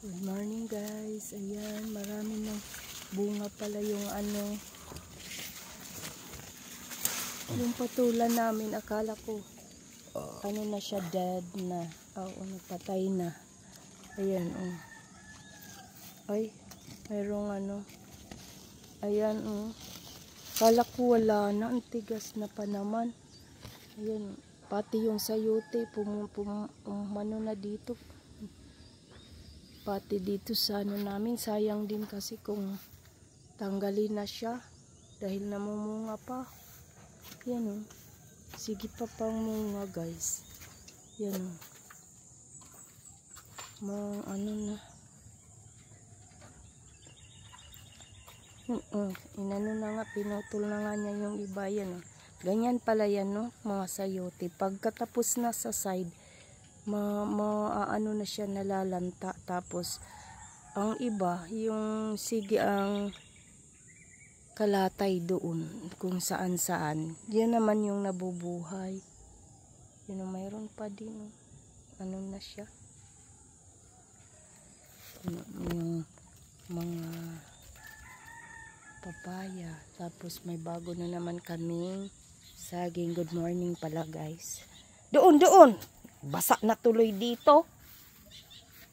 Good morning guys. Ayan, marami ng bunga pala yung yung patulan namin. Akala ko na siya, dead na. Oo, nagpatay na. Ayan, oh. Ay, mayroong ayan, oh. Akala ko wala na, ang tigas na pa naman. Ayan, pati yung sayote pumano na dito. Pati dito sa namin, sayang din kasi kung tanggalin na siya dahil namumunga pa. Yan, oh. Sige pa pang munga guys. Yan, oh. Na. Inano na nga, pinutol na nga niya yung iba. Yan, oh. Ganyan pala yan, no, mga sayote. Pagkatapos na sa side, ano na siya, nalalanta. Tapos ang iba, yung sige ang kalatay doon kung saan saan, yan naman yung nabubuhay. Yun, mayroon pa din, ano na siya, yung mga papaya. Tapos may bago na naman kaming saging. Good morning pala guys. Doon basa na tuloy dito.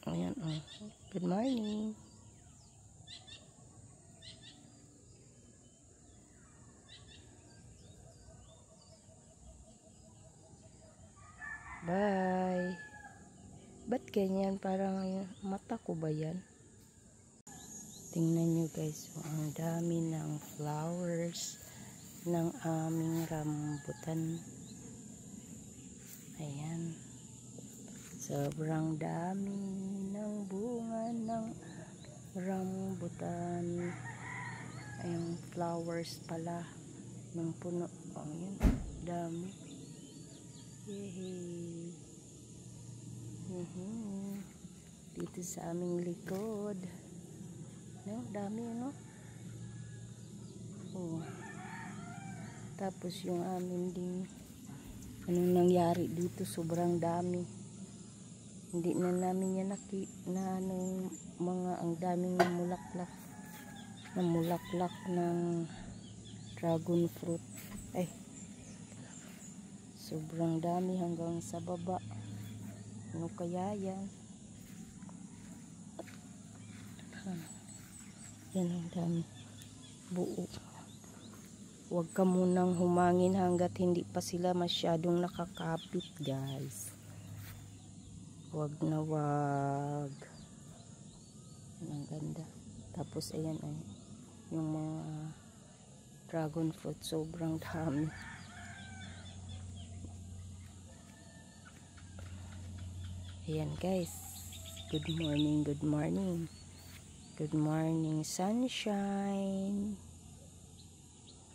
Ayan, oh. Good morning. Bye. Ba't ganyan? Parang mata ko ba yan? Tingnan nyo guys, ang dami ng flowers ng aming rambutan. Ayan. Sobrang dami ng bunga ng rambutan. Ayong flowers pala ng puno. Oh, yan. Dami. Yehey. Dito sa aming likod. No, dami, no? Oh. Tapos yung amin din, anong nangyari dito, sobrang dami. Hindi na namin yan ang daming namulaklak ng dragon fruit. Ay, sobrang dami hanggang sa baba. Ano kaya yan? Yan ang dami. Buo. Huwag ka munang humangin hanggat hindi pa sila masyadong nakakapit guys. Wag na wag. Ang ganda. Tapos ayan ay yung mga dragon fruit, sobrang dami. Ayan guys. Good morning, good morning. Good morning sunshine.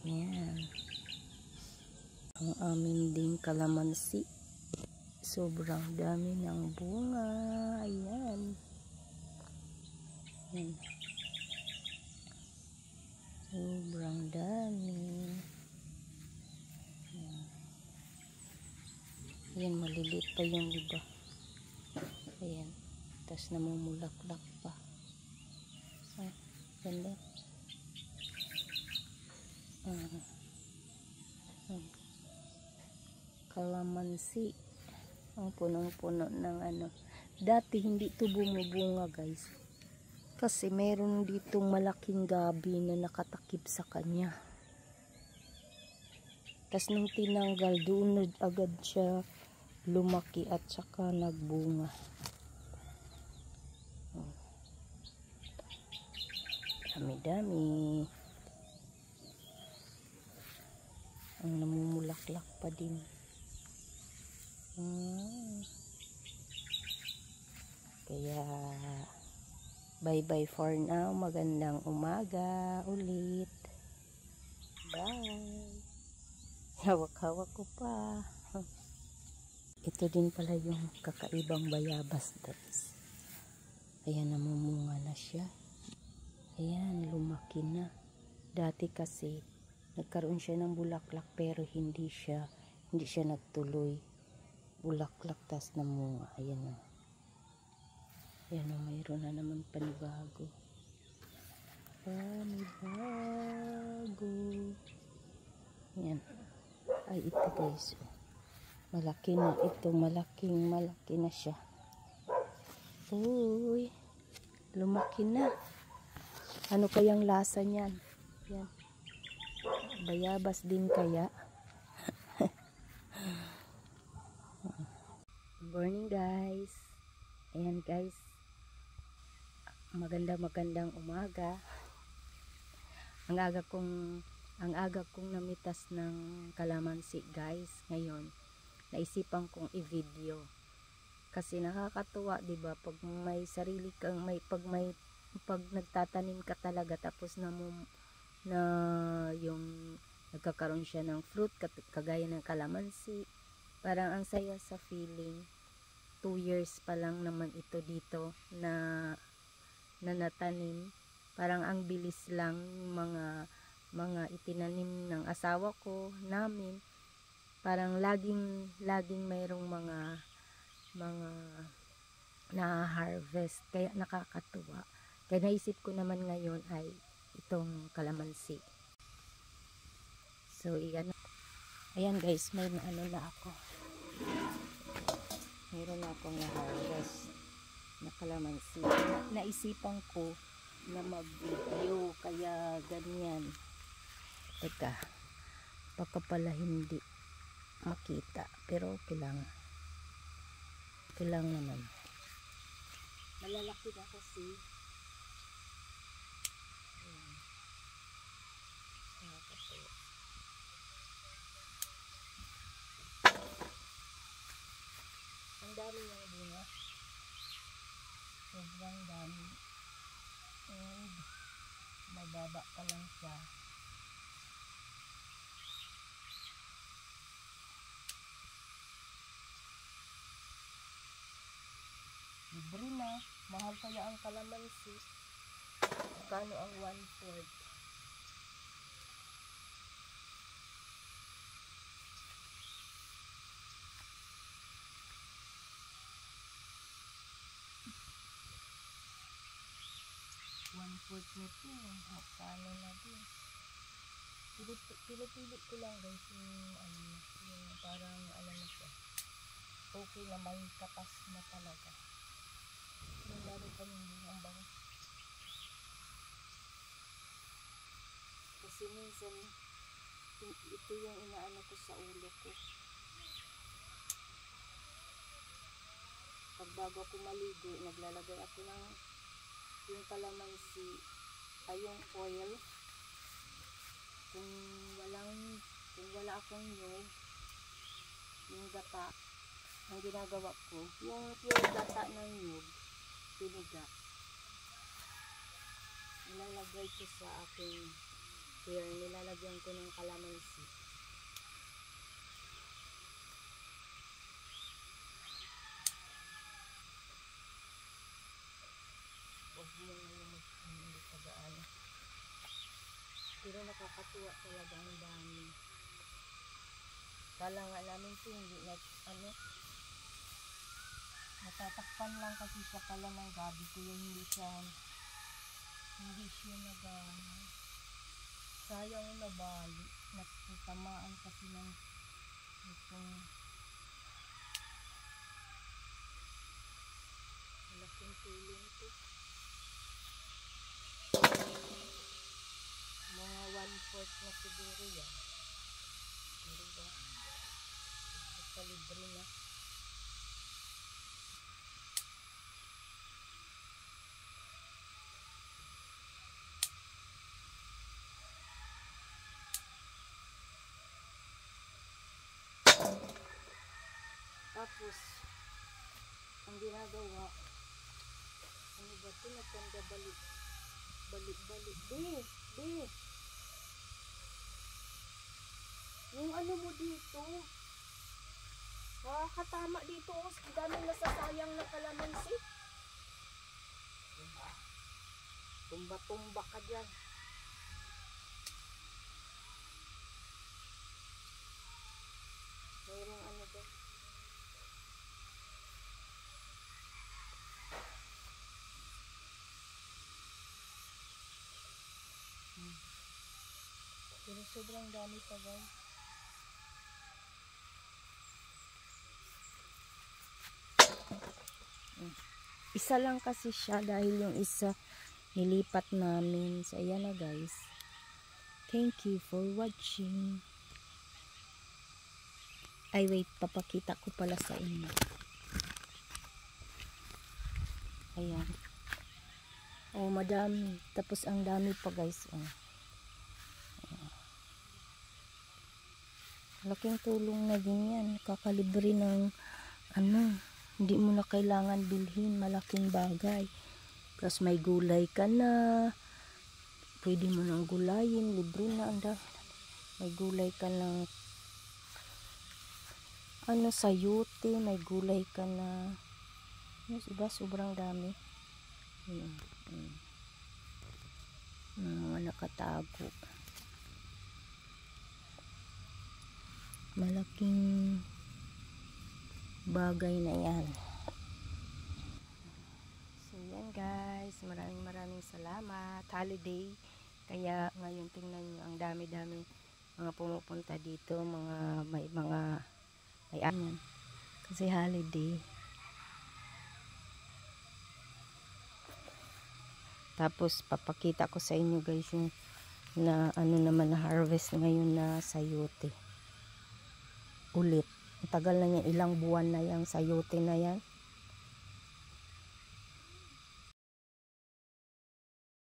Ayan. Ang amin ding kalamansi. Sobrang dami ng bunga. Ayan. Ayan. Sobrang dami. Ayan. Ayan, maliliit pa yung iba. Ayan. Tapos namumulaklak pa. Ah, ganda. Kalamansi. Ang punong-puno ng dati hindi ito bumubunga guys, kasi meron ditong malaking gabi na nakatakip sa kanya. Tapos nung tinanggal, doon agad siya lumaki at saka nagbunga. Dami-dami. Ang namumulaklak pa din. Kaya bye bye for now. Magandang umaga ulit. Bye. Hawak-hawak ko pa. Ito din pala yung kakaibang bayabas guys. Ayan, namumunga na siya. Ayan, lumaki na. Dati kasi nagkaroon siya ng bulaklak pero hindi siya nagtuloy. Bulaklak tas namunga. Ayan, oh. Yan o, mayroon na naman panibago. Panibago. Yan. Ay, ito guys. Malaki na ito. Malaki na siya. Uy. Lumaki na. Ano kayang lasa niyan? Yan. Bayabas din kaya. Good morning guys. Ayan guys. Magandang umaga. Ang aga kong namitas ng kalamansi guys. Ngayon, naisipan kong i-video. Kasi nakakatuwa, 'di ba? Pag may sarili kang pag nagtatanim ka talaga tapos na yung nagkakaroon siya ng fruit kagaya ng kalamansi. Parang ang saya sa feeling. 2 years pa lang naman ito dito na natanim. Parang ang bilis lang mga itinanim ng asawa ko namin. Parang laging mayroong mga na-harvest, kaya nakakatuwa. Kaya naisip ko naman ngayon ay itong kalamansi. So ayan guys, may ano na ako. Mayroon na akong na-harvest na kalamansi. Naisipan ko na mag-video, kaya ganyan. Teka, baka pala hindi makita, pero okay lang. Okay lang naman. Malalaki na kasi. Ang dami niyang bunga. Sobrang dami. And mababa pa lang siya. Libre na. Mahal kaya ang kalamansi. Kano ang 1/4? Nito. Kano na din. Pili ko lang guys yung parang na siya. Okay na, may katas na talaga. Yung lalo pa yung bango. Kasi minsan ito yung inaano ko sa ulo ko. Pag bago ako maligo, naglalagay ako ng yung kalamansi ay yung oil. Kung wala akong nyug, yung gata, ang ginagawa ko, yung pure gata ng nyug, piniga. Nilalagay ko sa aking hair, nilalagyan ko ng kalamansi. Huwag mo na yung pag-aan. Pero nakakatuwa talaga, ang dami. Kala nga namin ito hindi natatakpan lang kasi siya pala ng gabi ko, yung hindi siya sayang na bali, natamaan kasi ng itong malaking tulong ito. Mga 1/4 na siguro yan. Diba? Basta libre na. Tapos, ang ginagawa, ano ba ito? Nagtanda balik. Be! Yung ano mo dito, nakakatama dito, ang daming nasasayang na kalamansi. Tumba ka dyan. Mayroong ano ba? Pero sobrang dami pa guys. Isa lang kasi siya dahil yung isa nilipat namin. So ayan na guys. Thank you for watching. Ay wait, papakita ko pala sa inyo. Ayan. Oh, madami. Tapos ang dami pa guys. Oh. Laking tulong na din yan. Kakalibre ng ano. Hindi mo na kailangan bilhin. Malaking bagay. Plus may gulay ka na. Pwede mo nang gulayin. Libre na. May gulay ka ng ano, sayote. May gulay ka na. Diba? Sobrang dami. Mga nakatago. Malaking bagay na yan. So yan guys, maraming salamat. Holiday, kaya ngayon tingnan nyo ang dami-dami mga pumupunta dito, may ayan kasi holiday. Tapos papakita ko sa inyo guys yung na ano naman na harvest ngayon na sayote ulit. Tagal na yan, ilang buwan na yung sayote na yan.